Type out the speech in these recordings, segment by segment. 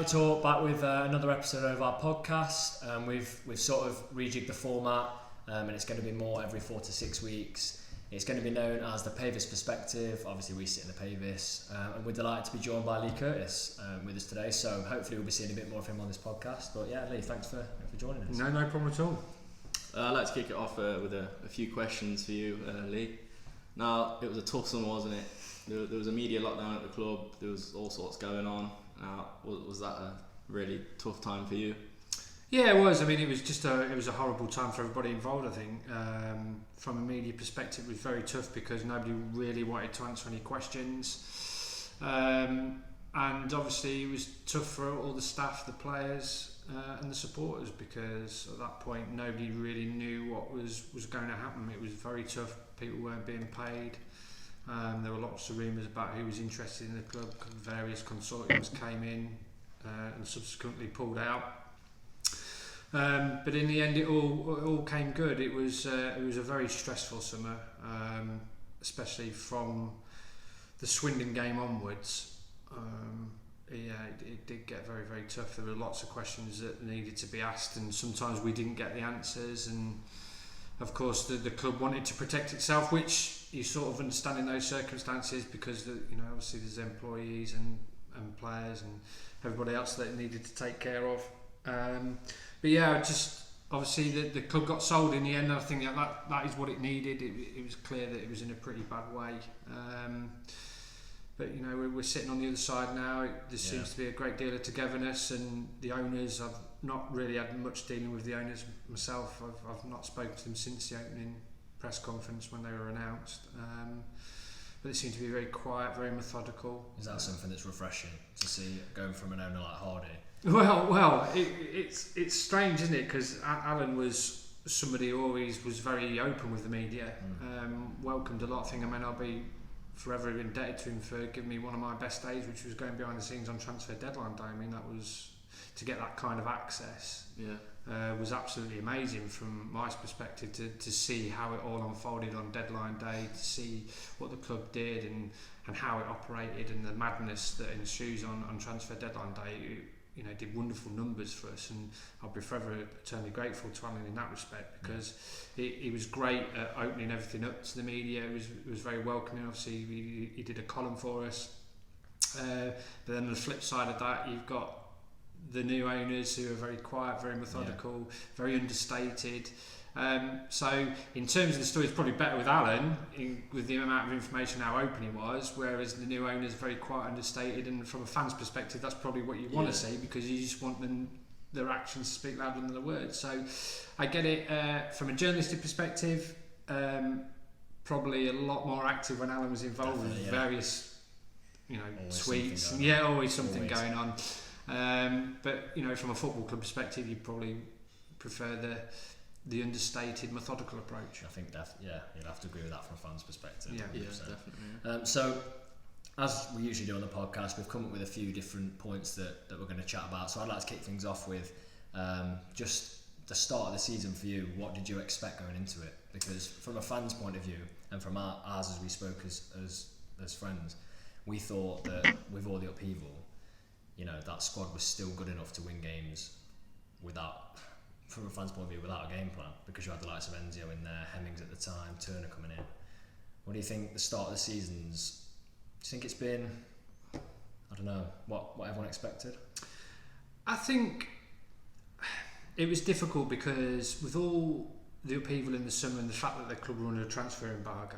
Charlie Talk, back with another episode of our podcast. We've sort of rejigged the format, and it's going to be more every 4 to 6 weeks. It's going to be known as the Pavis Perspective. Obviously, we sit in the Pavis, and we're delighted to be joined by Leigh Curtis with us today. So hopefully, we'll be seeing a bit more of him on this podcast. But yeah, Leigh, thanks for joining us. No problem at all. I'd like to kick it off with a few questions for you, Leigh. Now, it was a tough summer, wasn't it? There was a media lockdown at the club. There was all sorts going on. Now, was that a really tough time for you? Yeah, it was. I mean, it was a horrible time for everybody involved. I think from a media perspective, it was very tough because nobody really wanted to answer any questions, and obviously it was tough for all the staff, the players, and the supporters, because at that point nobody really knew what was going to happen. It was very tough. People weren't being paid. There were lots of rumours about who was interested in the club. Various consortiums came in and subsequently pulled out. But in the end, it all came good. It was a very stressful summer, especially from the Swindon game onwards. It did get very, very tough. There were lots of questions that needed to be asked, and sometimes we didn't get the answers. And of course, the club wanted to protect itself, which you sort of understand in those circumstances, because obviously there's employees and players and everybody else that it needed to take care of. But yeah, just obviously the club got sold in the end. I think that is what it needed. It was clear that it was in a pretty bad way. But we're sitting on the other side now. There seems to be a great deal of togetherness, and the owners, I've not really had much dealing with the owners myself. I've not spoken to them since the opening press conference when they were announced. But they seem to be very quiet, very methodical. Is that something that's refreshing to see, going from an owner like Hardy? Well, it's strange, isn't it? Because Alan was somebody who always was very open with the media, welcomed a lot of things. I mean, I'll be forever indebted to him for giving me one of my best days, which was going behind the scenes on transfer deadline day. I mean, that was, to get that kind of access, was absolutely amazing from my perspective, to see how it all unfolded on deadline day, to see what the club did and how it operated, and the madness that ensues on transfer deadline day. It did wonderful numbers for us, and I'll be forever eternally grateful to Alan in that respect, because he was great at opening everything up to the media. It was very welcoming. Obviously, he did a column for us. But then on the flip side of that, you've got the new owners who are very quiet, very methodical, very understated. So in terms of the story, it's probably better with Alan, with the amount of information, how open he was, whereas the new owners are very quiet, understated, and from a fan's perspective, that's probably what you want to see, because you just want their actions to speak louder than the words. So I get it from a journalistic perspective, probably a lot more active when Alan was involved with various tweets, always something going on. But from a football club perspective, you probably prefer the understated, methodical approach. I think you'll have to agree with that from a fan's perspective. Yeah, definitely. So, as we usually do on the podcast, we've come up with a few different points that we're going to chat about. So I'd like to kick things off with just the start of the season for you. What did you expect going into it? Because from a fan's point of view, and from ours as we spoke as friends, we thought that with all the upheaval, that squad was still good enough to win games from a fan's point of view, without a game plan, because you had the likes of Enzio in there, Hemmings at the time, Turner coming in. What do you think the start of the season's? Do you think it's been, I don't know, what everyone expected? I think it was difficult because with all the upheaval in the summer and the fact that the club were under a transfer embargo,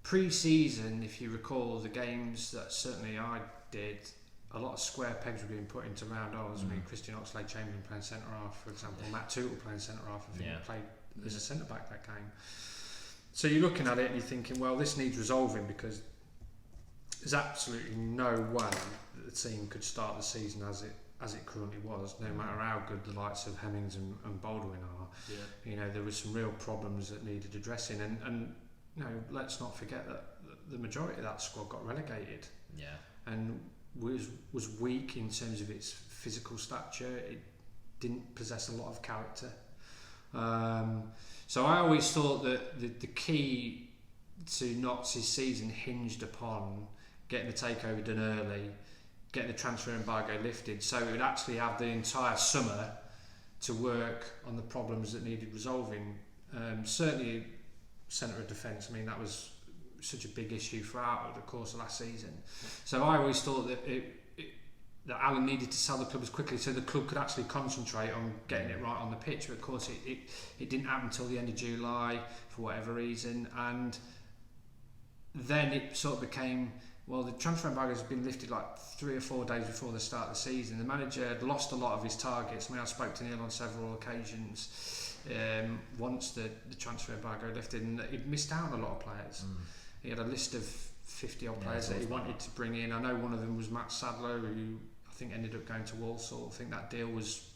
pre-season, if you recall the games that certainly I did, a lot of square pegs were being put into round holes. I mean, Christian Oxlade-Chamberlain playing centre half, for example. Matt Tootle playing centre half. I think he played as a centre back that game. So you're looking at it and you're thinking, well, this needs resolving, because there's absolutely no way that the team could start the season as it currently was, no matter how good the likes of Hemmings and Baldwin are. There were some real problems that needed addressing, and let's not forget that the majority of that squad got relegated. And was weak in terms of its physical stature. It didn't possess a lot of character. So I always thought that the key to Notts' season hinged upon getting the takeover done early, getting the transfer embargo lifted, so we would actually have the entire summer to work on the problems that needed resolving. Certainly, centre of defence. I mean, that was such a big issue throughout the course of last season. So I always thought that that Alan needed to sell the club as quickly so the club could actually concentrate on getting it right on the pitch. But of course, it didn't happen until the end of July for whatever reason, and then it sort of became, well, the transfer embargo has been lifted like 3 or 4 days before the start of the season. The manager had lost a lot of his targets. I mean, I spoke to Neil on several occasions once the transfer embargo lifted, and he'd missed out on a lot of players. He had a list of 50 odd players that he wanted to bring in. I know one of them was Matt Sadler, who I think ended up going to Walsall. I think that deal was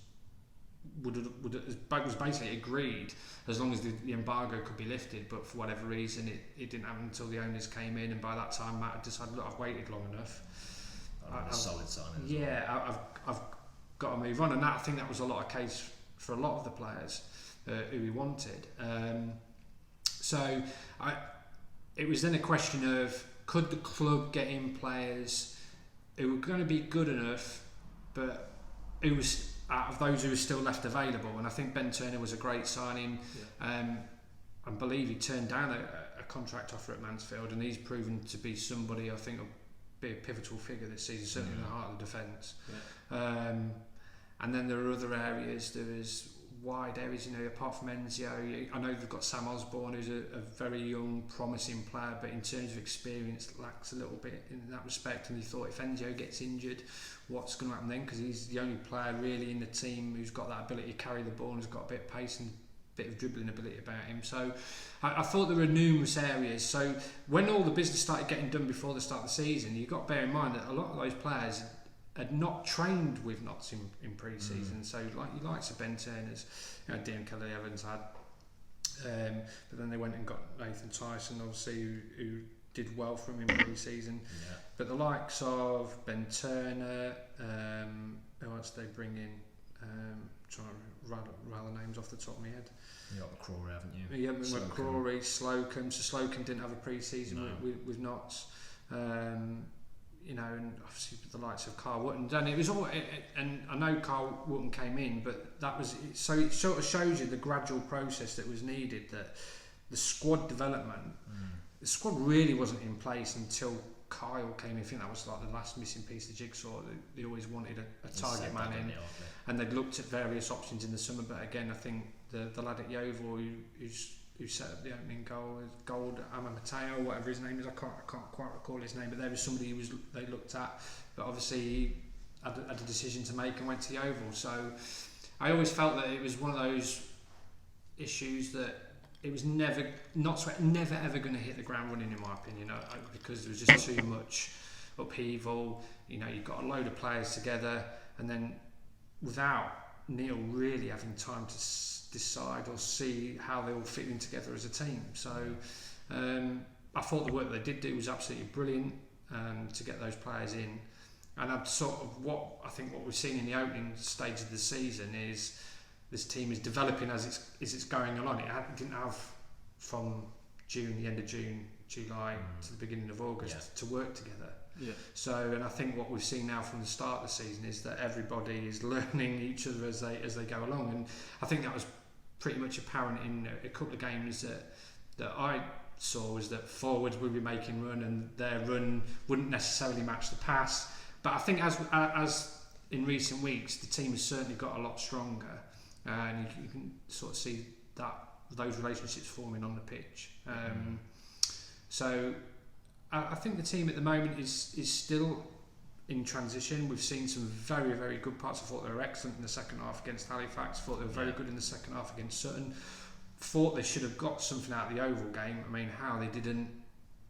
basically agreed as long as the embargo could be lifted, but for whatever reason it didn't happen until the owners came in, and by that time Matt had decided, look, I've waited long enough. A solid signing. Yeah, I've got to move on, and I think that was a lot of case for a lot of the players who he wanted. So it was then a question of, could the club get in players who were going to be good enough, but who was out of those who were still left available? And I think Ben Turner was a great signing. I believe he turned down a contract offer at Mansfield, and he's proven to be somebody I think will be a pivotal figure this season, certainly in the heart of the defence. And then there are other areas. There is wide areas, apart from Enzio. I know they've got Sam Osborne, who's a very young, promising player, but in terms of experience lacks a little bit in that respect. And he thought, if Enzio gets injured, what's going to happen then? Because he's the only player really in the team who's got that ability to carry the ball and has got a bit of pace and a bit of dribbling ability about him. So I thought there were numerous areas. So when all the business started getting done before the start of the season, you've got to bear in mind that a lot of those players had not trained with Notts in pre-season. So like you likes of Ben Turner's, Dean Kelly Evans had, but then they went and got Nathan Tyson, obviously, who did well for him in pre-season. But the likes of Ben Turner, who else did they bring in? Trying to rattle names off the top of my head. You got McCrory, haven't you? Yeah, McCrory, Slocum. So Slocum didn't have a pre-season with Notts. And obviously the likes of Carl Wootton, and it was all. And I know Carl Wootton came in, but that was so. It sort of shows you the gradual process that was needed. That the squad development, the squad really wasn't in place until Kyle came in. I think that was like the last missing piece of the jigsaw. They always wanted a target man in, and they'd looked at various options in the summer. But again, I think the lad at Yeovil who set up the opening goal, Gold Amamateo, whatever his name is, I can't quite recall his name, but there was somebody they looked at, but obviously he had a decision to make and went to Yeovil. So I always felt that it was one of those issues that it was never ever going to hit the ground running, in my opinion, because there was just too much upheaval. You've got a load of players together, and then without Neil really having time to decide or see how they all fit in together as a team. So I thought the work they did do was absolutely brilliant to get those players in. And I've sort of what we've seen in the opening stage of the season is this team is developing as it's going along. It didn't have from the end of June, July to the beginning of August to work together. So, and I think what we've seen now from the start of the season is that everybody is learning each other as they go along, and I think that was pretty much apparent in a couple of games that I saw, was that forwards would be making run and their run wouldn't necessarily match the pass. But I think as in recent weeks, the team has certainly got a lot stronger, and you can sort of see those relationships forming on the pitch. So I think the team at the moment is still in transition. We've seen some very, very good parts. I thought they were excellent in the second half against Halifax. Thought they were very good in the second half against Sutton. Thought they should have got something out of the Oval game. I mean, how they didn't,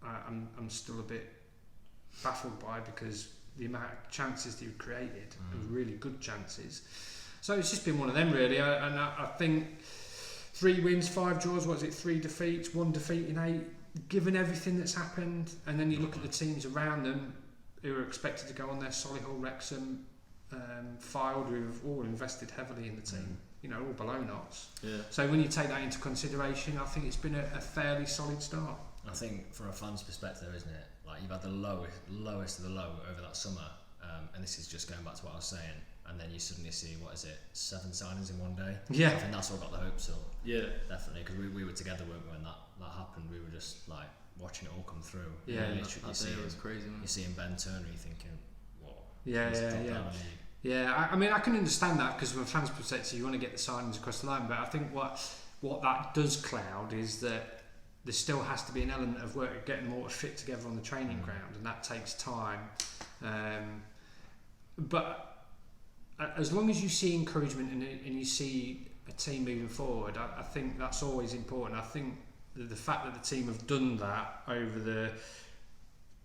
I'm still a bit baffled by, because the amount of chances they created, they were really good chances. So it's just been one of them, really. I think 3 wins, 5 draws. What is it? 3 defeats, 1 defeat in 8. Given everything that's happened, and then you look at the teams around them who are expected to go on there, Solihull, Wrexham, Fylde, who have all invested heavily in the team, all below Notts. So when you take that into consideration, I think it's been a fairly solid start. I think from a fan's perspective, isn't it? Like, you've had the lowest of the low over that summer, and this is just going back to what I was saying, and then you suddenly see, 7 signings in one day? Yeah. I think that's what got the hopes up. Yeah. Definitely, because we were together when that happened. We were just like watching it all come through. Yeah. Literally, That day was crazy, man. you're seeing Ben Turner, you're thinking, what? Yeah. I mean, I can understand that, because from a fan's perspective, you want to get the signings across the line. But I think what that does cloud is that there still has to be an element of work getting more fit together on the training ground, and that takes time. But as long as you see encouragement and you see a team moving forward, I think that's always important. I think the fact that the team have done that over the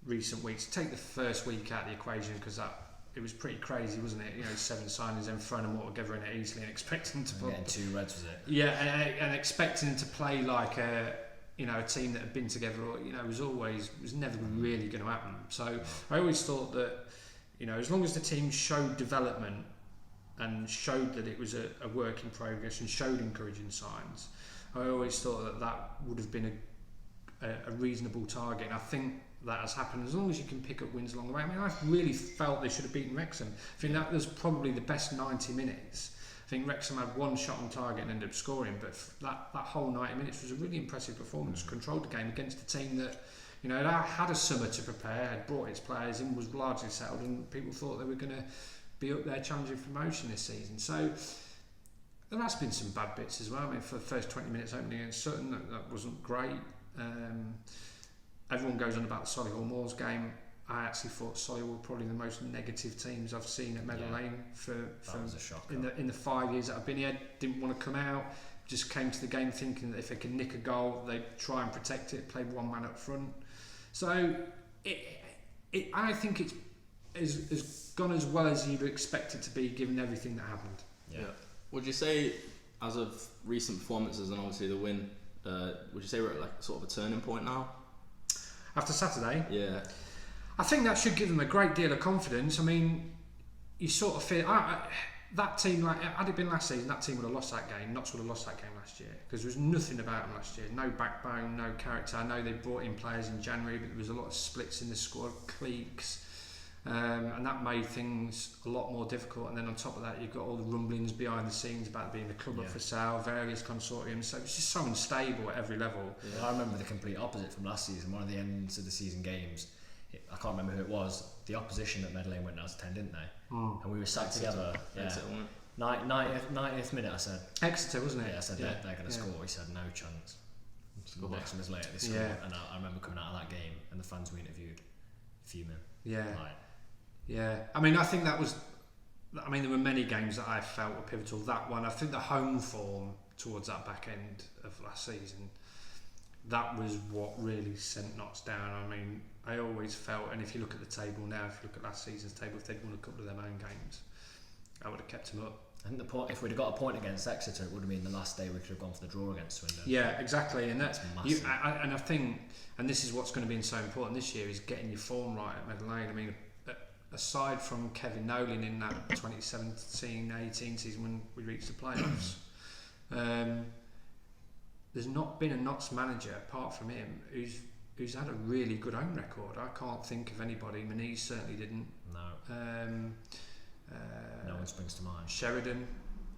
recent weeks, take the first week out of the equation, because it was pretty crazy, wasn't it? 7 signings and throwing them all together in it easily and expecting them to Getting 2 reds, was it? Yeah, and expecting them to play like a team that had been together, was never really going to happen. So I always thought that, as long as the team showed development and showed that it was a work in progress and showed encouraging signs, I always thought that would have been a reasonable target. And I think that has happened, as long as you can pick up wins along the way. I mean, I really felt they should have beaten Wrexham. I think that was probably the best 90 minutes. I think Wrexham had 1 shot on target and ended up scoring, but that whole 90 minutes was a really impressive performance. Controlled the game against a team that, had a summer to prepare, had brought its players in, was largely settled, and people thought they were going to be up there challenging for promotion this season. So there has been some bad bits as well. I mean, for the first 20 minutes opening against Sutton, that wasn't great. Everyone goes on about the Solihull Moors game. I actually thought Solihull were probably the most negative teams I've seen at Meadow Lane That was a shocker. in the 5 years that I've been here. Didn't want to come out. Just came to the game thinking that if they could nick a goal, they'd try and protect it. Played 1 man up front. So I think it's gone as well as you'd expect it to be, given everything that happened. Yeah. Would you say, as of recent performances and obviously the win, would you say we're at like sort of a turning point now? After Saturday? Yeah. I think that should give them a great deal of confidence. I mean, you sort of feel... that team, had it been last season, that team would have lost that game. Notts would have lost that game last year, because there was nothing about them last year. No backbone, no character. I know they brought in players in January, but there was a lot of splits in the squad, cliques, and that made things a lot more difficult. And then on top of that, you've got all the rumblings behind the scenes about being the club up for sale, various consortiums. So it's just so unstable at every level. Yeah. I remember the complete opposite from last season. One of the ends of the season games, I can't remember who it was. The opposition at Meadow Lane went down to 10, didn't they? And we were sat together. Exeter, 90th minute, I said. Exeter, wasn't it? Yeah, I said they're going to score. He said no chance. Next minutes later, they scored. Yeah. And I remember coming out of that game, and the fans we interviewed, fuming. Yeah. Yeah. I mean, I think that was... I mean, there were many games that I felt were pivotal. That one, I think the home form towards that back end of last season, that was what really sent Notts down. I mean, I always felt, and if you look at the table now, if you look at last season's table, if they'd won a couple of their own games, I would have kept them up. I think the point, if we'd have got a point against Exeter, it would have been the last day we could have gone for the draw against Swindon. Yeah, exactly, and that's massive. I think, and this is what's going to be so important this year, is getting your form right at Meadow Lane. I mean, aside from Kevin Nolan in that 2017-18 season when we reached the playoffs, there's not been a Notts manager apart from him who's had a really good home record. I can't think of anybody. Moniz certainly didn't. No. No one springs to mind. Sheridan,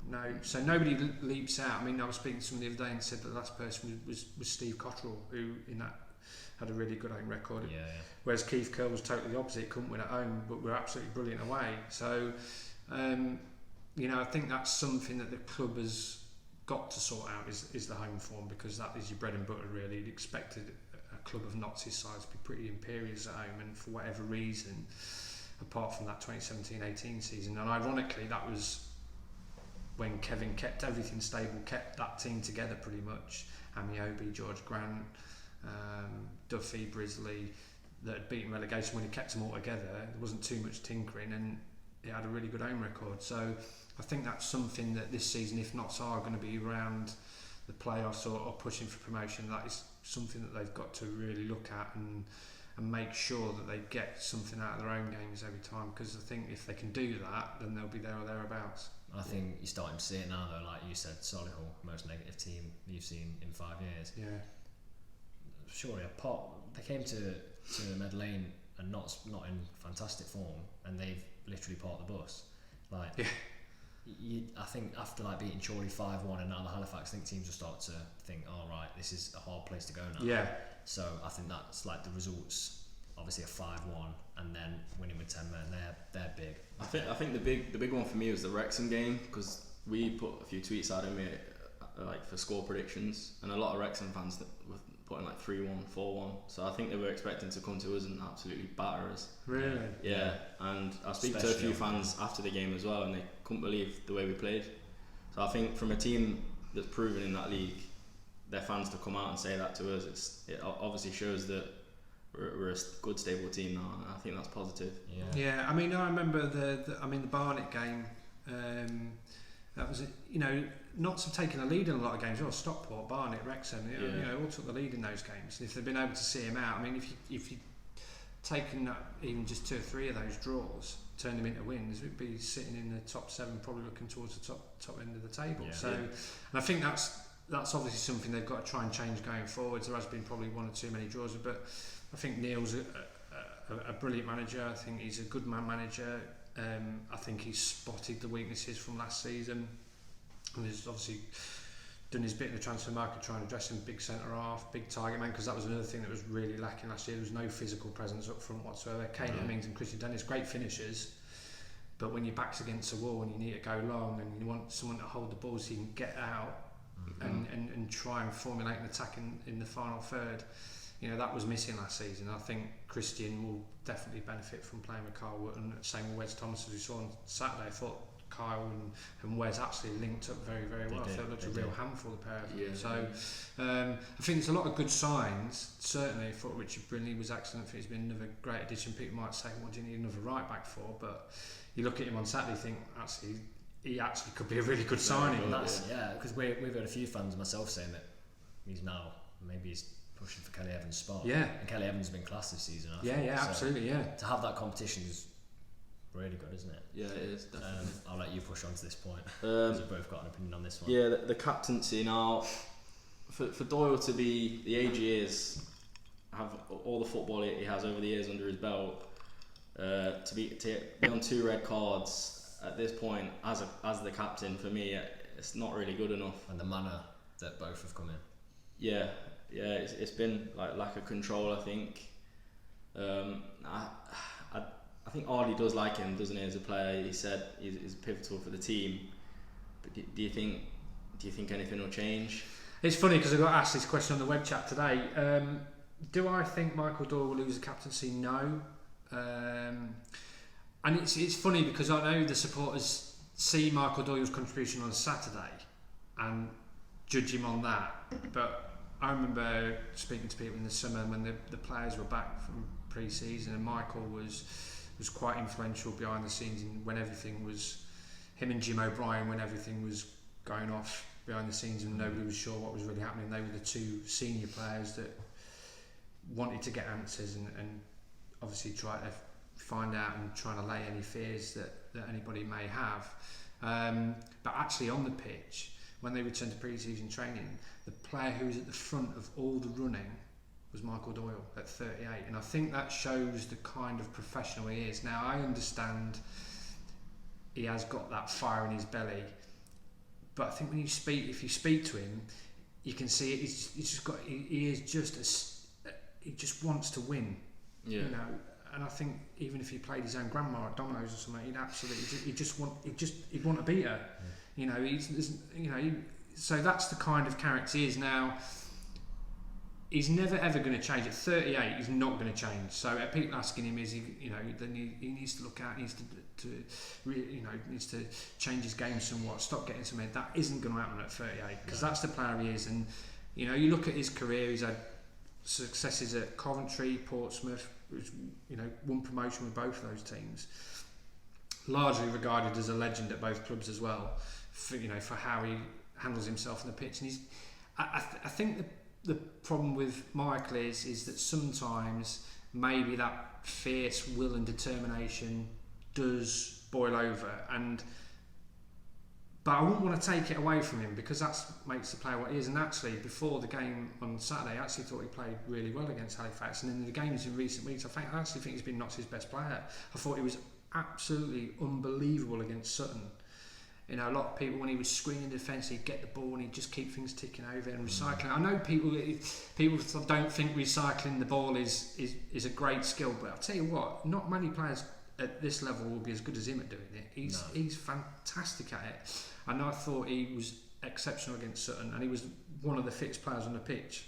no. So nobody leaps out. I mean, I was speaking to someone the other day and said that the last person was Steve Cotterill, who in that had a really good home record. Yeah. Whereas Keith Curl was totally the opposite. Couldn't win at home, but were absolutely brilliant away. So, I think that's something that the club has got to sort out is the home form, because that is your bread and butter really. You'd expected a club of Notts' size to be pretty imperious at home, and for whatever reason, apart from that 2017-18 season, and ironically that was when Kevin kept everything stable, kept that team together pretty much. Amiobi, George Grant, Duffy, Brisley, that had beaten relegation. When he kept them all together, there wasn't too much tinkering, and it had a really good home record. So I think that's something that this season, if Notts are going to be around the playoffs or pushing for promotion, that is something that they've got to really look at and make sure that they get something out of their own games every time, because I think if they can do that, then they'll be there or thereabouts. I think you're starting to see it now though, like you said, Solihull, most negative team you've seen in 5 years. Yeah. Sure, they came to Meadow Lane and not in fantastic form, and they've literally parked the bus. Like, Yeah. I think after like beating Chorley 5-1 and now the Halifax, I think teams will start to think, oh right, this is a hard place to go now. Yeah. So I think that's like the results. Obviously a 5-1 and then winning with 10 men, they're big. I think the big one for me was the Wrexham game, because we put a few tweets out in it like for score predictions, and a lot of Wrexham fans that were putting like 3-1, 4-1. So I think they were expecting to come to us and absolutely batter us. Really? Yeah, and I speak to a few fans after the game as well, and they couldn't believe the way we played. So I think from a team that's proven in that league, their fans to come out and say that to us, it obviously shows that we're a good, stable team now, and I think that's positive. Yeah. I mean, I remember the Barnet game. That was, Notts have taken a lead in a lot of games. Well, Stockport, Barnet, Wrexham, all took the lead in those games. And if they've been able to see him out, I mean, if you taken even just 2 or 3 of those draws, turn them into wins, we'd be sitting in the top 7, probably looking towards the top end of the table. And I think that's obviously something they've got to try and change going forwards. There has been probably 1 or 2 many draws, but I think Neil's a brilliant manager. I think he's a good man manager. I think he's spotted the weaknesses from last season, and he's obviously done his bit in the transfer market trying to address him, big centre half, big target man, because that was another thing that was really lacking last year. There was no physical presence up front whatsoever. Kane Hemmings and Christian Dennis, great finishers, but when your back's against the wall and you need to go long and you want someone to hold the ball so you can get out and try and formulate an attack in the final third, that was missing last season. I think Christian will definitely benefit from playing with Kyle Wood, and same with Wes Thomas, as we saw on Saturday. I thought Kyle and Wes actually linked up very, very well. I thought it looked a real handful, the pair of them. Yeah. So I think there's a lot of good signs. Certainly, I thought Richard Brinley was excellent. I think he's been another great addition. People might say, what do you need another right back for? But you look at him on Saturday, you think, actually, he actually could be a really good signing. Because we've had a few fans, myself, saying that he's pushing for Kelly Evans' spot. Yeah. And Kelly Evans has been class this season. I think. So Absolutely, yeah. To have that competition is really good, isn't it? Yeah, it is, definitely. I'll let you push on to this point, because we've both got an opinion on this one. Yeah, the captaincy now, for Doyle to be the age he is, have all the football he has over the years under his belt, to be on 2 red cards at this point as the captain, for me, it's not really good enough. And the manner that both have come in. Yeah, it's been like lack of control, I think. I think Ardy does like him, doesn't he, as a player? He said he's pivotal for the team. But do you think anything will change? It's funny because I got asked this question on the web chat today. Do I think Michael Doyle will lose the captaincy? No. And it's funny because I know the supporters see Michael Doyle's contribution on a Saturday and judge him on that. But I remember speaking to people in the summer when the players were back from pre-season, and Michael was quite influential behind the scenes when everything was him and Jim O'Brien, when everything was going off behind the scenes and nobody was sure what was really happening. They were the 2 senior players that wanted to get answers and obviously try to find out and trying to lay any fears that anybody may have. But actually on the pitch, when they returned to pre-season training, the player who was at the front of all the running was Michael Doyle at 38, and I think that shows the kind of professional he is. Now I understand he has got that fire in his belly, but I think when if you speak to him, you can see he just wants to win. Yeah. And I think even if he played his own grandma at Domino's or something, he'd want to beat her. So that's the kind of character he is. Now, he's never ever going to change. At 38, he's not going to change. So people asking him, then he needs to look out, needs to change his game somewhat, stop getting something. That isn't going to happen at 38 because that's the player he is. And you look at his career, he's had successes at Coventry, Portsmouth, won promotion with both of those teams. Largely regarded as a legend at both clubs as well, for how he handles himself on the pitch. And I think the problem with Michael is that sometimes maybe that fierce will and determination does boil over, but I wouldn't want to take it away from him because that makes the player what he is. And actually, before the game on Saturday, I actually thought he played really well against Halifax. And in the games in recent weeks, I actually think he's been Notts' best player. I thought he was absolutely unbelievable against Sutton. You know, a lot of people, when he was screening defence, he'd get the ball and he'd just keep things ticking over and recycling. I know people don't think recycling the ball is a great skill, but I'll tell you what, not many players at this level will be as good as him at doing it. He's fantastic at it. And I thought he was exceptional against Sutton, and he was one of the fittest players on the pitch.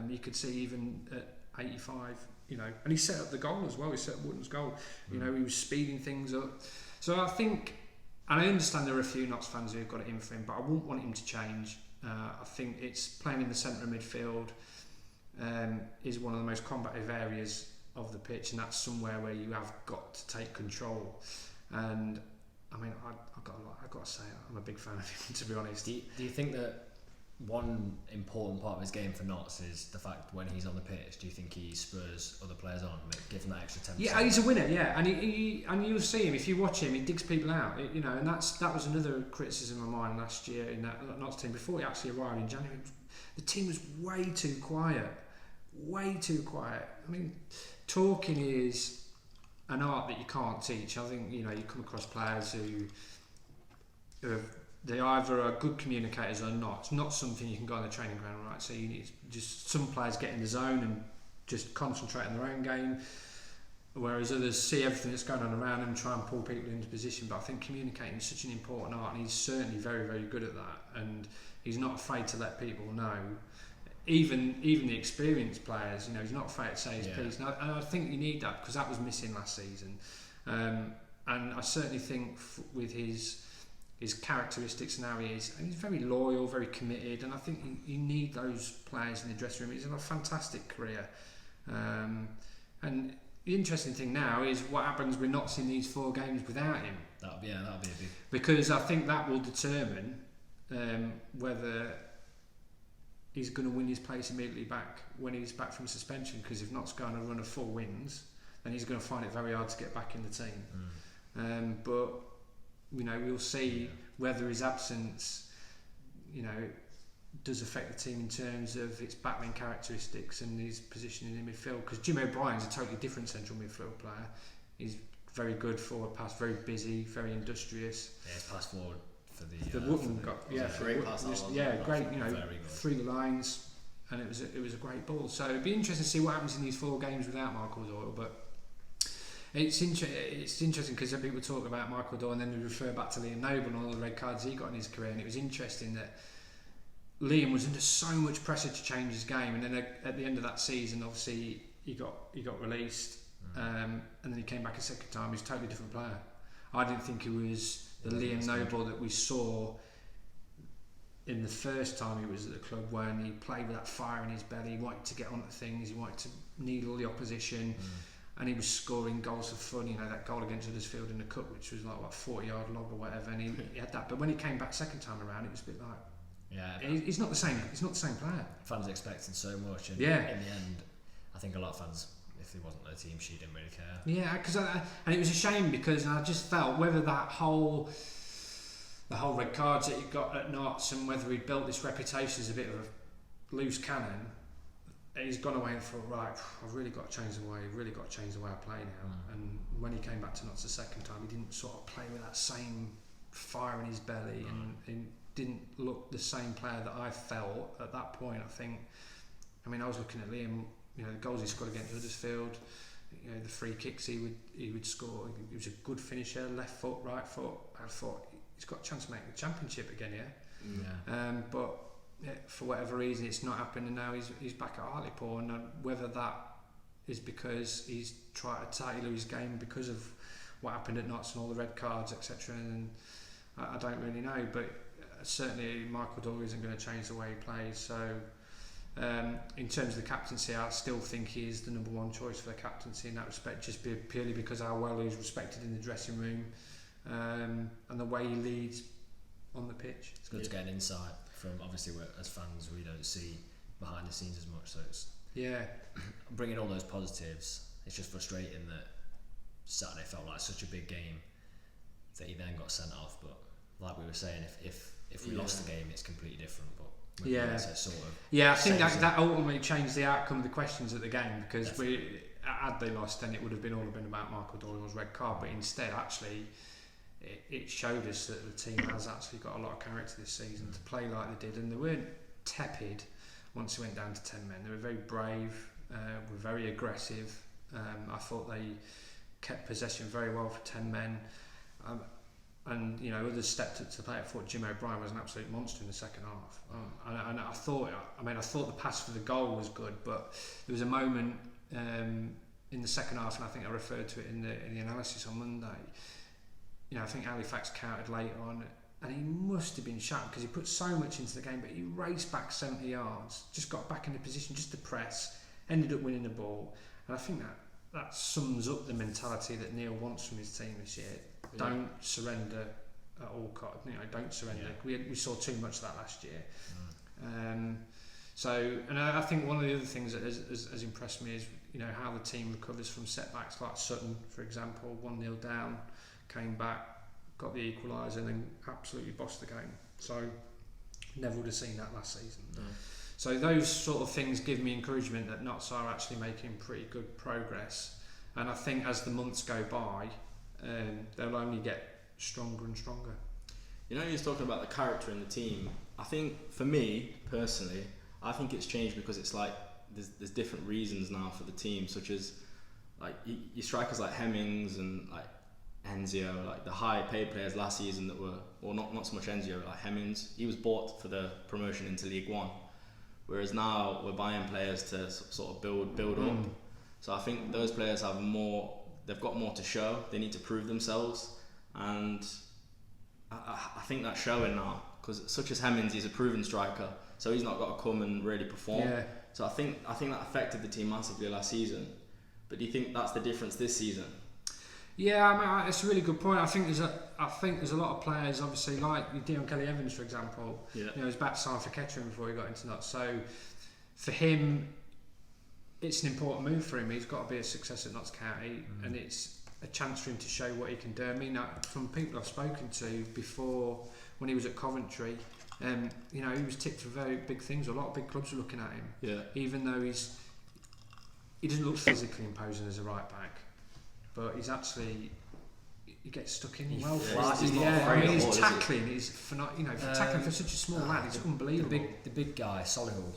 You could see even at 85, you know, and he set up the goal as well. He set up Wootton's goal. You know, he was speeding things up. So I think, and I understand there are a few Notts fans who've got it in for him, but I wouldn't want him to change. I think it's playing in the centre of midfield is one of the most combative areas of the pitch, and that's somewhere where you have got to take control. And I mean, I've got to say, I'm a big fan of him, to be honest. Do you think that one important part of his game for Notts is the fact when he's on the pitch, do you think he spurs other players on, give them that extra 10%? Yeah, he's a winner, yeah, and you'll see him, if you watch him, he digs people out, you know, and that was another criticism of mine last year in that Notts team. Before he actually arrived in January, the team was way too quiet. I mean, talking is an art that you can't teach. I think, you know, you come across players who have, they either are good communicators or not. It's not something you can go on the training ground, right? So you need just, some players get in the zone and just concentrate on their own game, whereas others see everything that's going on around them and try and pull people into position. But I think communicating is such an important art, and he's certainly very, very good at that. And he's not afraid to let people know. Even the experienced players, you know, he's not afraid to say his piece. And I think you need that, because that was missing last season. And I certainly think with his characteristics now, he's very loyal, very committed, and I think you need those players in the dressing room. He's had a fantastic career. And the interesting thing now is what happens with Notts in these 4 games without him. That'll be a big... Because I think that will determine whether he's going to win his place immediately back when he's back from suspension, because if Notts go on a run of 4 wins, then he's going to find it very hard to get back in the team. But you know, we'll see whether his absence, you know, does affect the team in terms of its battling characteristics and his positioning in midfield. Because Jim O'Brien's a totally different central midfield player. He's very good forward pass, very busy, very industrious. Yeah, his pass forward for the Wootton got great pass. Great. You know, through the lines, and it was a great ball. So it'd be interesting to see what happens in these 4 games without Michael Doyle, but. It's interesting because people talk about Michael Doyle and then they refer back to Liam Noble and all the red cards he got in his career, and it was interesting that Liam was under so much pressure to change his game, and then at the end of that season, obviously he got released, and then he came back a second time. He's a totally different player. I didn't think he was the Liam Noble that we saw in the first time he was at the club, when he played with that fire in his belly. He wanted to get onto things, he wanted to needle the opposition. And he was scoring goals for fun, you know, that goal against Huddersfield in the cup, which was like 40-yard log or whatever, and he had that. But when he came back second time around, it was a bit like, he's not the same. He's not the same player. Fans expected so much, and in the end, I think a lot of fans, if he wasn't on the team, she didn't really care. Yeah, and it was a shame, because I just felt whether the whole red cards that he got at Notts, and whether he built this reputation as a bit of a loose cannon. He's gone away and thought, right, I've really got to change the way I play now. And when he came back to Notts the second time, he didn't sort of play with that same fire in his belly, and didn't look the same player that I felt at that point. I mean, I was looking at Liam, you know, the goals he scored against Huddersfield, you know, the free kicks he would score. He was a good finisher, left foot, right foot. I thought he's got a chance to make the championship again here. But for whatever reason, it's not happened, and now he's back at Hartlepool. And whether that is because he's tried to tailor his game because of what happened at Notts and all the red cards, etc., and I don't really know. But certainly Michael Doyle isn't going to change the way he plays. So in terms of the captaincy, I still think he is the number 1 choice for the captaincy in that respect, just purely because how well he's respected in the dressing room, and the way he leads on the pitch. It's good to get an insight from, obviously, as fans, we don't see behind the scenes as much, so it's bringing all those positives. It's just frustrating that Saturday felt like such a big game that he then got sent off. But like we were saying, if we lost the game, it's completely different. But I think that ultimately changed the outcome of the questions at the game, because had they lost, then it would have been all about Michael Doyle's red card. But instead, actually, it showed us that the team has actually got a lot of character this season to play like they did, and they weren't tepid once it went down to 10 men. They were very brave, were very aggressive. I thought they kept possession very well for 10 men. And others stepped up to the plate. I thought Jim O'Brien was an absolute monster in the second half. And I thought the pass for the goal was good, but there was a moment in the second half, and I think I referred to it in the analysis on Monday. I think Halifax countered late on, and he must have been shattered because he put so much into the game, but he raced back 70 yards, just got back into position, just to press, ended up winning the ball. And I think that sums up the mentality that Neil wants from his team this year. Yeah. Don't surrender at all costs. Don't surrender. Yeah. We saw too much of that last year. And I think one of the other things that has impressed me is how the team recovers from setbacks, like Sutton, for example, 1-0 down, came back, got the equaliser, and then absolutely bossed the game. So never would have seen that last season. No. So those sort of things give me encouragement that Notts are actually making pretty good progress. And I think as the months go by, they'll only get stronger and stronger. You're talking about the character in the team. I think for me personally, I think it's changed because it's like there's different reasons now for the team, such as like your strikers like Hemmings and like Enzio, like the high paid players last season that were, or not so much Enzio, like Hemmings. He was bought for the promotion into League One, whereas now we're buying players to sort of build up. So I think those players have more. They've got more to show. They need to prove themselves, and I think that's showing now. Because such as Hemmings, he's a proven striker, so he's not got to come and really perform. Yeah. So I think that affected the team massively last season. But do you think that's the difference this season? Yeah, it's a really good point. I think there's a lot of players, obviously, like Dion Kelly-Evans, for example. Yeah. His back signed for Kettering before he got into Notts. So for him, it's an important move for him. He's got to be a success at Notts County, and it's a chance for him to show what he can do. I mean, from people I've spoken to before, when he was at Coventry, he was tipped for very big things. A lot of big clubs are looking at him. Yeah. Even though he doesn't look physically imposing as a right back, but he gets stuck in well. His tackling is for tackling for such a small lad, it's unbelievable. The big guy, Solihull,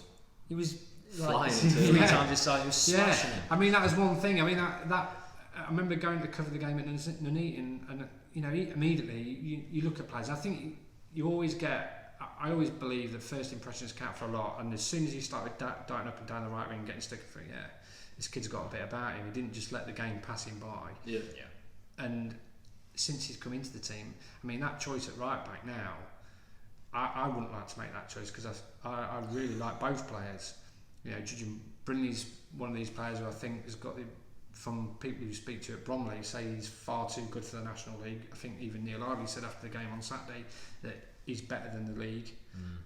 he was flying 3 times his size. He was smashing him. I mean, that was one thing. I mean, that I remember going to cover the game at Nuneaton, and immediately you look at players. I think you always get. I always believe that first impressions count for a lot, and as soon as he started darting up and down the right wing, getting stuck for this kid's got a bit about him. He didn't just let the game pass him by. Yeah. And since he's come into the team, I mean, that choice at right back now, I wouldn't like to make that choice because I really like both players. Judging Brinley's one of these players who I think has got from people who speak to at Bromley say he's far too good for the National League. I think even Neil Harvey said after the game on Saturday that he's better than the league.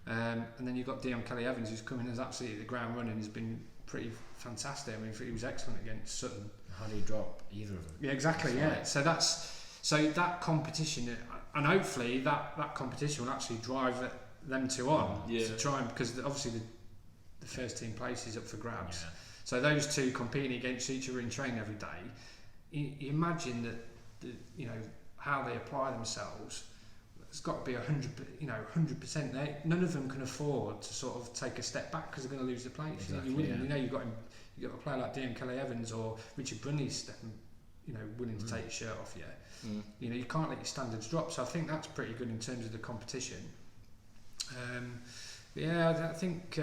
And then you've got Dion Kelly-Evans who's come in as absolutely the ground running, has been pretty fantastic. I mean, he was excellent against Sutton. How do you drop either of them? Yeah, exactly. Yeah. So that competition, and hopefully that competition will actually drive them two on to try and, because obviously the first team place is up for grabs. Yeah. So those two competing against each other in training every day. You imagine that how they apply themselves. It's got to be 100%. None of them can afford to sort of take a step back because they're going to lose the place. Exactly, you wouldn't. You've got a player like Dion Kelly-Evans or Richard Brunley stepping, willing to take his shirt off you. You can't let your standards drop. So I think that's pretty good in terms of the competition. I think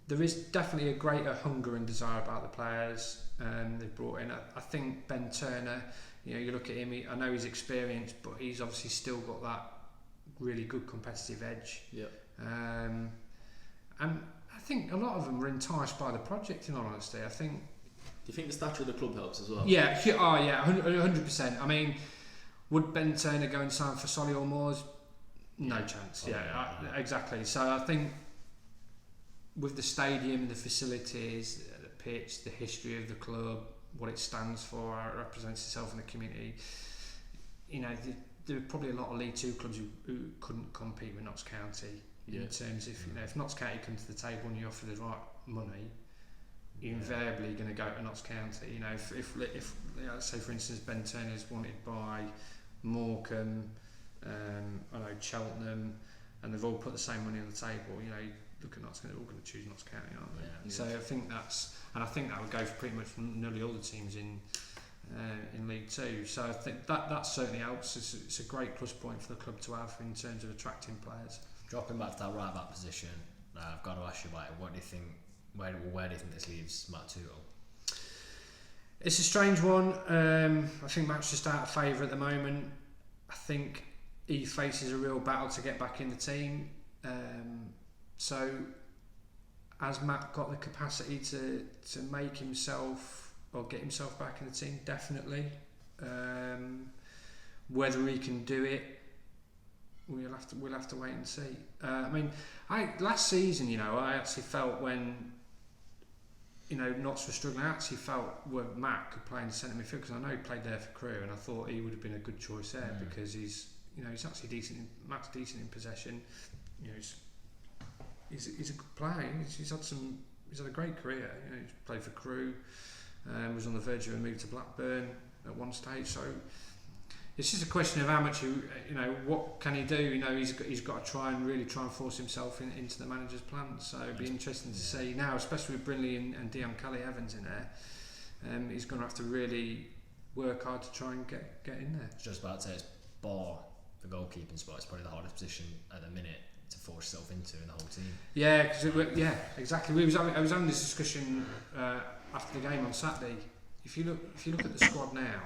there is definitely a greater hunger and desire about the players they've brought in. I think Ben Turner, you look at him, I know he's experienced, but he's obviously still got that really good competitive edge. Yeah. And I think a lot of them were enticed by the project, in all honesty. I think. Do you think the stature of the club helps as well? Yeah, 100%. I mean, would Ben Turner go and sign for Solihull Moors? No chance. Exactly. So I think with the stadium, the facilities, the pitch, the history of the club, what it stands for, how it represents itself in the community, there are probably a lot of League Two clubs who couldn't compete with Notts County in terms of if Notts County come to the table and you offer the right money, you're invariably going to go to Notts County. You know, if let's say for instance Ben Turner's wanted by Morecambe, I know Cheltenham, and they've all put the same money on the table. You know, look at Notts County, they're all going to choose Notts County, aren't they? Yeah. So I think that would go for pretty much nearly all the teams in League Two. So I think that certainly helps. It's a great plus point for the club to have in terms of attracting players. Dropping back to that right back position, I've got to ask you about it. What do you think? Where do you think this leaves Matt Tootle? It's a strange one. I think Matt's just out of favour at the moment. I think he faces a real battle to get back in the team. So has Matt got the capacity to make himself or get himself back in the team? Definitely. Whether he can do it, we'll have to wait and see. I mean, last season, you know, I actually felt when, you know, Notts were struggling, I actually felt where Matt could play in the centre midfield, because I know he played there for Crewe, and I thought he would have been a good choice there because he's actually decent. Matt's decent in possession. You know, he's a good player. He's had a great career. You know, he's played for Crewe. Was on the verge of a move to Blackburn at one stage. So it's just a question of how much what can he do. You know, he's got to really try and force himself into the manager's plan. So it'd be interesting to see now, especially with Brindley and Dion Kelly-Evans in there. He's going to have to really work hard to try and get in there. I was just about to say, it's bar the goalkeeping spot. It's probably the hardest position at the minute to force yourself into in the whole team. Yeah, exactly. I was having this discussion after the game on Saturday. If you look at the squad now,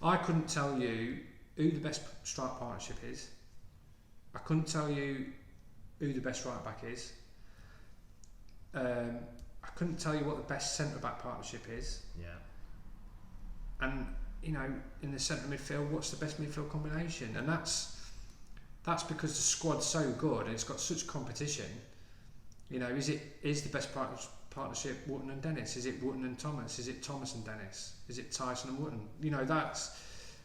I couldn't tell you who the best strike partnership is. I couldn't tell you who the best right back is. I couldn't tell you what the best centre back partnership is. Yeah. And you know, in the centre midfield, what's the best midfield combination? And that's because the squad's so good and it's got such competition. You know, is the best partnership Wootton and Dennis? Is it Wootton and Thomas? Is it Thomas and Dennis? Is it Tyson and Wootton? You know,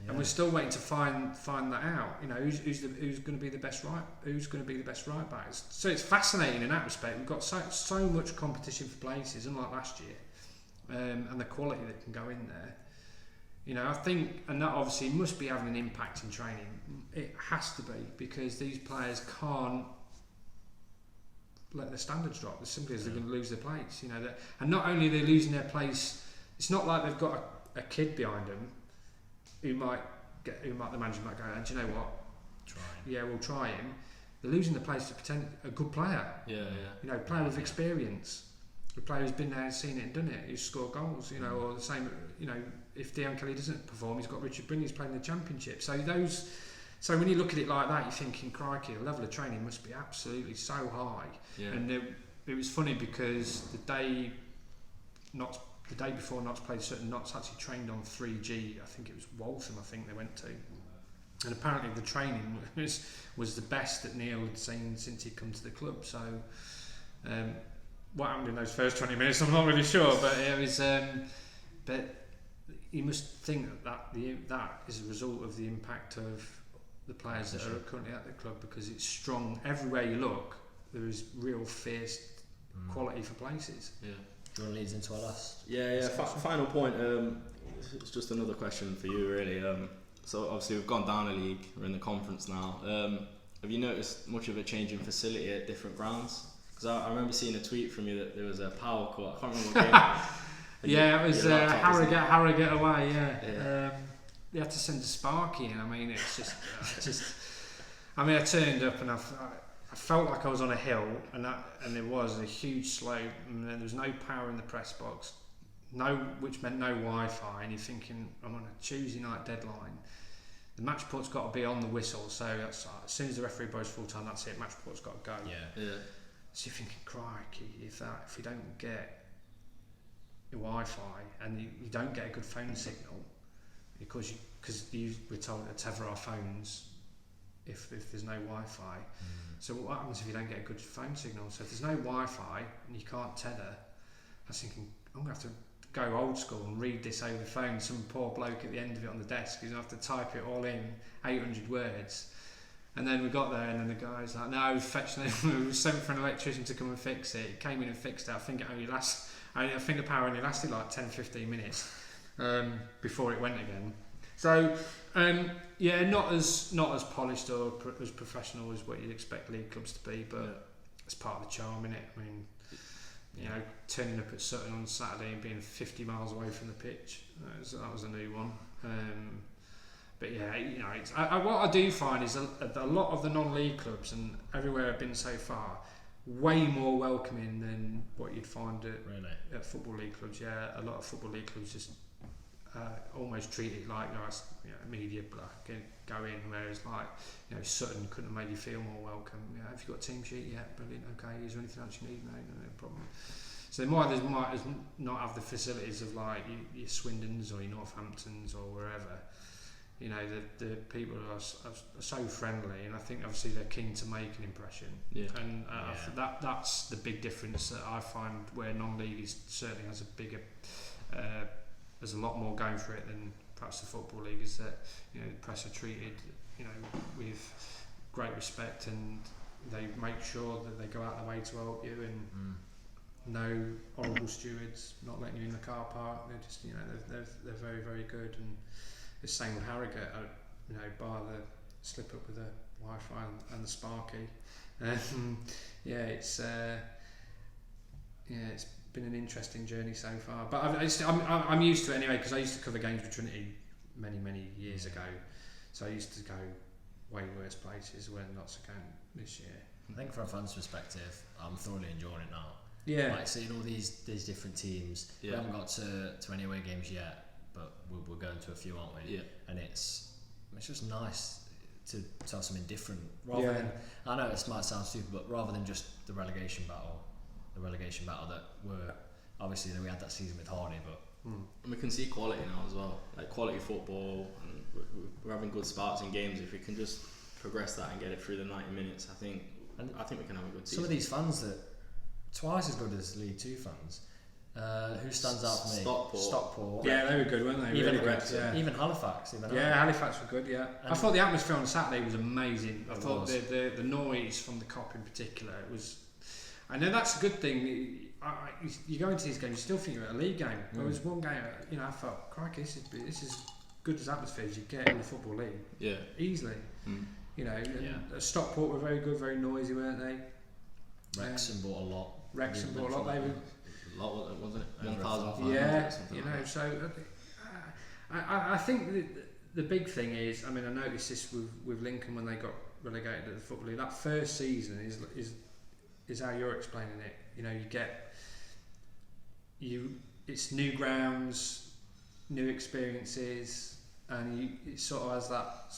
and we're still waiting to find that out. You know, who's going to be the best right back? So it's fascinating in that respect. We've got so much competition for places, unlike last year, and the quality that can go in there. You know, I think, and that obviously must be having an impact in training. It has to be, because these players can't let their standards drop as simply as they're going to lose their place. You know, and not only are they losing their place, it's not like they've got a kid behind them who the manager might go, do you know what? Try him. Yeah, we'll try him. They're losing the place to a good player. Yeah. You know, player with experience. A player who's been there and seen it and done it, who's scored goals, you know, or the same, you know, if Dion Kelly doesn't perform, he's got Richard Brindley who's playing the Championship. So when you look at it like that, you're thinking, crikey, the level of training must be absolutely so high. Yeah. And it was funny because the day before Notts played certain Notts actually trained on 3G. I think it was Waltham, they went to. And apparently the training was the best that Neil had seen since he'd come to the club. So what happened in those first 20 minutes, I'm not really sure, but it was. But you must think that is a result of the impact of the players that are currently at the club, because it's strong everywhere you look. There is real fierce quality for places. Yeah. Do you want to lead into our last? Yeah. Final point. It's just another question for you, really. So obviously we've gone down a league. We're in the conference now. Have you noticed much of a change in facility at different grounds? Because I remember seeing a tweet from you that there was a power court. I can't remember what game it was. Yeah, it was Harrogate away. Yeah. They had to send a Sparky in. I mean, it's just. I mean, I turned up and I felt like I was on a hill, and there was a huge slope, and there was no power in the press box, which meant no Wi-Fi. And you're thinking, I'm on a Tuesday night deadline. The match port's got to be on the whistle, so that's, as soon as the referee blows full time, that's it. Match port's got to go. Yeah. So you're thinking, crikey, if you don't get Wi-Fi and you don't get a good phone signal, because you were told to tether our phones if there's no Wi-Fi. So what happens if you don't get a good phone signal? So if there's no Wi-Fi and you can't tether, I was thinking, I'm going to have to go old school and read this over the phone. Some poor bloke at the end of it on the desk who's going to have to type it all in, 800 words. And then we got there, and then the guy's like, no, we sent for an electrician to come and fix it. He came in and fixed it. I think it only I think the power only lasted like 10-15 minutes before it went again. So not as polished or as professional as what you'd expect league clubs to be, but it's part of the charm, innit? I mean, you know, turning up at Sutton on Saturday and being 50 miles away from the pitch, that was a new one. But yeah, you know, what I do find is a lot of the non-league clubs, and everywhere I've been so far, way more welcoming than what you'd find at football league clubs. Yeah, a lot of football league clubs just almost treat it like media black and go in, whereas Sutton couldn't have made you feel more welcome. Have you got a team sheet? Yeah, brilliant. Okay, is there anything else you need? No problem. So they might not have the facilities of like your Swindons or your Northamptons or wherever. You know, the people are so friendly, and I think obviously they're keen to make an impression. Yeah. And that's the big difference that I find where non-league certainly has a bigger. There's a lot more going for it than perhaps the football league. Is that the press are treated with great respect, and they make sure that they go out their way to help you, and no horrible stewards not letting you in the car park. They're just they're very, very good. And the same with Harrogate, bar the slip up with the Wi-Fi and the Sparky. It's been an interesting journey so far. But I'm used to it anyway, because I used to cover games with Trinity many years ago. So I used to go way worse places when not so going this year. I think from a fan's perspective, I'm thoroughly enjoying it now. Yeah. Like seeing all these different teams. Yeah. We haven't got to any away games yet, but we're going to a few, aren't we? Yeah. And it's just nice to have something different. Rather than, I know it might sound stupid, but rather than just the relegation battle that we had that season with Hardy, but and we can see quality now as well, like quality football, and we're having good sparks in games. If we can just progress that and get it through the 90 minutes, I think we can have a good season. Some of these fans that twice as good as League Two fans. Who stands out for me? Stockport. Yeah, they were good, weren't they? Even really good, even Halifax. Halifax were good. Yeah, and I thought the atmosphere on Saturday was amazing. I thought the noise from the Cop in particular was. I know that's a good thing. You go into these games, you still think you're at a league game. There was one game, I felt, crikey, this is good as atmosphere as you get in the football league. Yeah, easily. Stockport were very good, very noisy, weren't they? Wrexham bought a lot. They were a lot, wasn't it? 1,500. Yeah, so I think the big thing is, I noticed this with Lincoln when they got relegated to the football league. That first season is how you're explaining it. It's new grounds, new experiences, and it sort of has that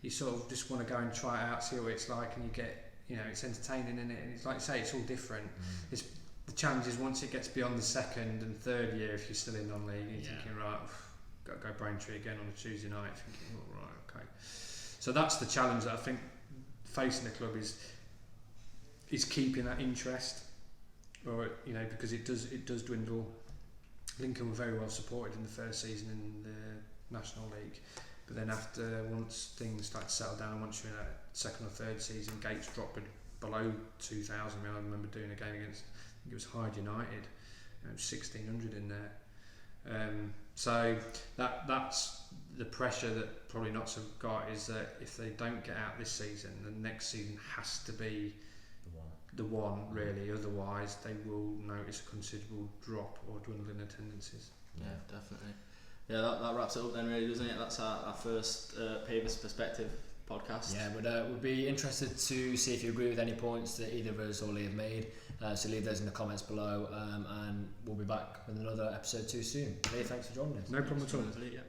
you sort of just want to go and try it out, see what it's like, and you get, it's entertaining in it, and it's like you say, it's all different. It's the challenge is once it gets beyond the second and third year, if you're still in non-league, you're thinking, right, got to go Braintree again on a Tuesday night, thinking, right, okay. So that's the challenge that I think facing the club is keeping that interest, or because it does dwindle. Lincoln were very well supported in the first season in the National League, but then once things start to settle down, once you're in that second or third season, gates dropped below 2,000. I remember doing a game against, I think it was Hyde United, 1,600 in there. So that's the pressure that probably Notts have got, is that if they don't get out this season, the next season has to be the one really, otherwise they will notice a considerable drop or dwindling attendances. Yeah, definitely. Yeah, that wraps it up then, really, doesn't it? That's our first Pavis Perspective podcast. Yeah, we'd be interested to see if you agree with any points that either of us or Leigh have made, so leave those in the comments below, and we'll be back with another episode too soon. Leigh, thanks for joining us. No problem at all. Yeah.